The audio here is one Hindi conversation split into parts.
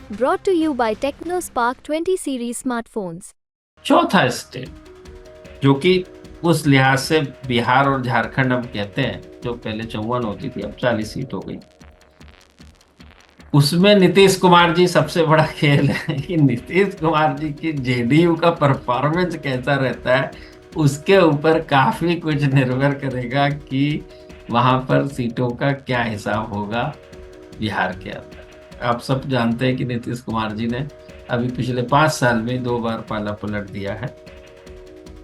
Brought to you by TechnoSpark 20 series smartphones. चौथा स्टेट जो कि उस लिहाज से बिहार और झारखंड हम कहते हैं, जो पहले 54 होती थी अब 40 सीट हो गई। उसमें नीतीश कुमार जी सबसे बड़ा खेल है कि नीतीश कुमार जी की जेडीयू का परफॉर्मेंस कैसा रहता है, उसके ऊपर काफी कुछ निर्भर करेगा कि वहां पर सीटों का क्या हिसाब होगा बिहार के अंदर। आप सब जानते हैं कि नीतीश कुमार जी ने अभी पिछले 5 साल में 2 बार पाला पलट दिया है।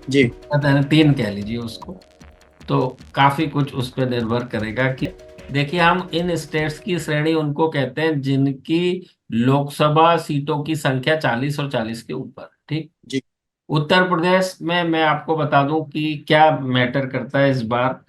जी। पता है, 3 कह लीजिए उसको। तो काफी कुछ उस पर निर्भर करेगा कि देखिए, हम इन स्टेट्स की श्रेणी उनको कहते हैं जिनकी लोकसभा सीटों की संख्या 40 और 40 के ऊपर, ठीक। जी। उत्तर प्रदेश में मैं आपको बता दूं कि क्या मैटर करता है इस बार।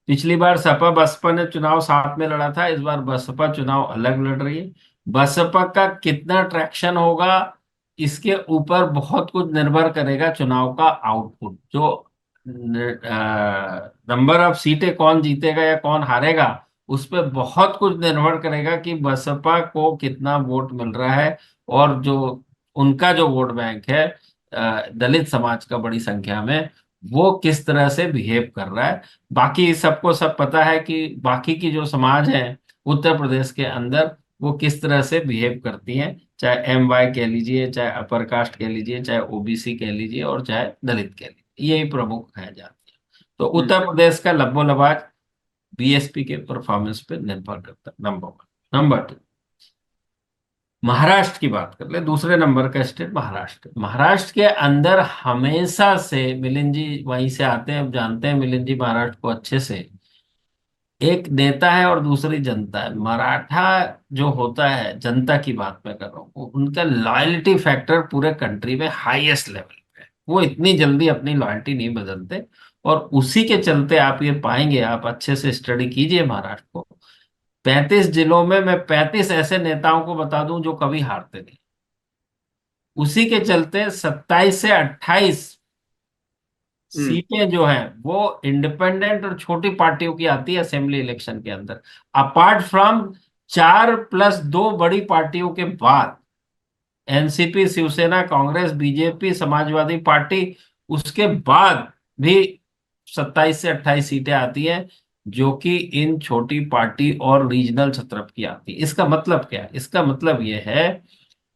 पिछली बार सपा बसपा ने चुनाव साथ में लड़ा था, इस बार बसपा चुनाव अलग लड़ रही है। बसपा का कितना ट्रैक्शन होगा, इसके ऊपर बहुत कुछ निर्भर करेगा चुनाव का आउटपुट। जो नंबर ऑफ सीटें कौन जीतेगा या कौन हारेगा, उस पर बहुत कुछ निर्भर करेगा कि बसपा को कितना वोट मिल रहा है। और जो उनका जो वोट बैंक है, दलित समाज का बड़ी संख्या में, वो किस तरह से बिहेव कर रहा है। बाकी सबको सब पता है कि बाकी की जो समाज है उत्तर प्रदेश के अंदर, वो किस तरह से बिहेव करती हैं, चाहे MY कह लीजिए, चाहे अपर कास्ट कह लीजिए, चाहे OBC कह लीजिए, और चाहे दलित कह लीजिए, यही प्रमुख है जाति। तो हम्म। उत्तर प्रदेश का लब्बो-लबाज BSP के परफॉर्मेंस पे निर्भर करता है, नंबर 1। नंबर 2, महाराष्ट्र की बात कर ले, दूसरे नंबर का स्टेट महाराष्ट्र। महाराष्ट्र के अंदर हमेशा से मिलिंद जी वहीं से आते हैं, अब जानते हैं मिलिंद जी महाराष्ट्र को अच्छे से। एक नेता है और दूसरी जनता है। मराठा जो होता है, जनता की बात मैं कर रहा हूँ, उनका लॉयल्टी फैक्टर पूरे कंट्री में हाईएस्ट लेवल पे है। वो इतनी जल्दी अपनी लॉयल्टी नहीं बदलते। और उसी के चलते आप ये पाएंगे, आप अच्छे से स्टडी कीजिए महाराष्ट्र को। 35 जिलों में मैं 35 ऐसे नेताओं को बता दूं जो कभी हारते नहीं। उसी के चलते 27 से 28 हम्म। सीटें जो हैं वो इंडिपेंडेंट और छोटी पार्टियों की आती है असेंबली इलेक्शन के अंदर। अपार्ट फ्रॉम 4+2 बड़ी पार्टियों के बाद, NCP, Shiv Sena, Congress, BJP, Samajwadi party, उसके बाद भी 27 से 28 सीटें आती हैं जो कि इन छोटी पार्टी और रीजनल छत्रप की आती है। इसका मतलब क्या है? इसका मतलब यह है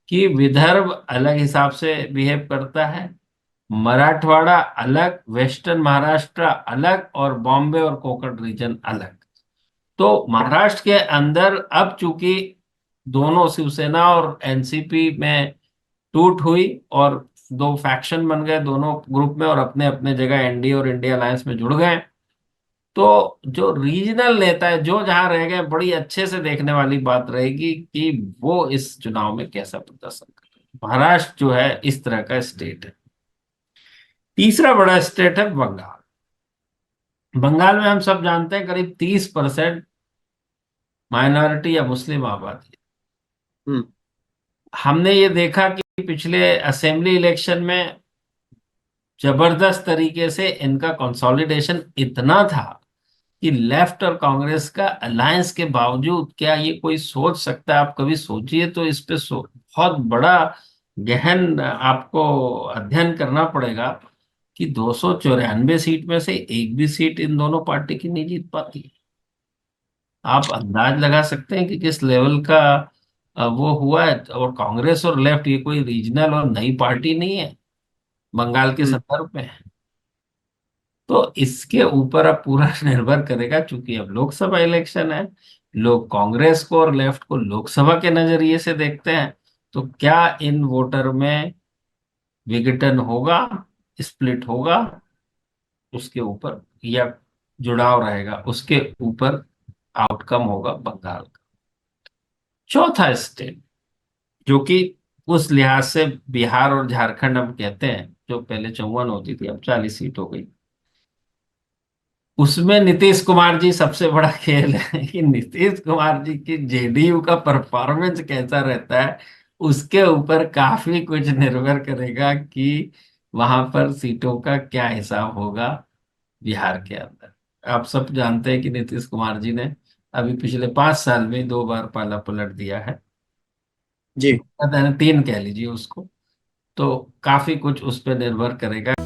कि विदर्भ अलग हिसाब से बिहेव करता है, मराठवाड़ा अलग, वेस्टर्न महाराष्ट्र अलग, और बॉम्बे और कोंकण रीजन अलग। तो महाराष्ट्र के अंदर अब चूंकि दोनों शिवसेना और एनसीपी में टूट हुई और दो फैक्शन बन गए दोनों ग्रुप में, और अपने अपने जगह एनडीए और इंडिया अलायंस में जुड़ गए। तो जो रीजनल नेता है जो जहां रह गए, बड़ी अच्छे से देखने वाली बात रहेगी कि वो इस चुनाव में कैसा प्रदर्शन कर। महाराष्ट्र जो है इस तरह का स्टेट है। तीसरा बड़ा स्टेट है बंगाल। बंगाल में हम सब जानते हैं करीब 30% माइनॉरिटी या मुस्लिम आबादी है। हम्म। हमने ये देखा कि पिछले असेंबली इलेक्शन में जबरदस्त तरीके से इनका कंसोलिडेशन इतना था कि लेफ्ट और कांग्रेस का अलायंस के बावजूद, क्या ये कोई सोच सकता है? आप कभी सोचिए तो इस पे बहुत बड़ा गहन आपको अध्ययन करना पड़ेगा कि 294 सीट में से एक भी सीट इन दोनों पार्टी की नहीं जीत पाती। आप अंदाज लगा सकते हैं कि किस लेवल का वो हुआ है। और कांग्रेस और लेफ्ट ये कोई रीजनल और नई पार्टी नहीं है बंगाल के हम्म। संदर्भ में। तो इसके ऊपर अब पूरा निर्भर करेगा, चूंकि अब लोकसभा इलेक्शन है, लोग कांग्रेस को और लेफ्ट को लोकसभा के नजरिए से देखते हैं। तो क्या इन वोटर में विघटन होगा, स्प्लिट होगा, उसके ऊपर, या जुड़ाव रहेगा, उसके ऊपर आउटकम होगा बंगाल का। चौथा स्टेट जो कि उस लिहाज से बिहार और झारखंड हम कहते हैं, जो पहले 54 होती थी अब 40 सीट हो गई। उसमें नीतीश कुमार जी सबसे बड़ा खेल है कि नीतीश कुमार जी की जेडीयू का परफॉर्मेंस कैसा रहता है, उसके ऊपर काफी कुछ निर्भर करेगा कि वहां पर सीटों का क्या हिसाब होगा बिहार के अंदर। आप सब जानते हैं कि नीतीश कुमार जी ने अभी पिछले 5 साल में 2 बार पाला पलट दिया है। जी तीन कह लीजिए उसको। तो काफी कुछ उस पर निर्भर करेगा।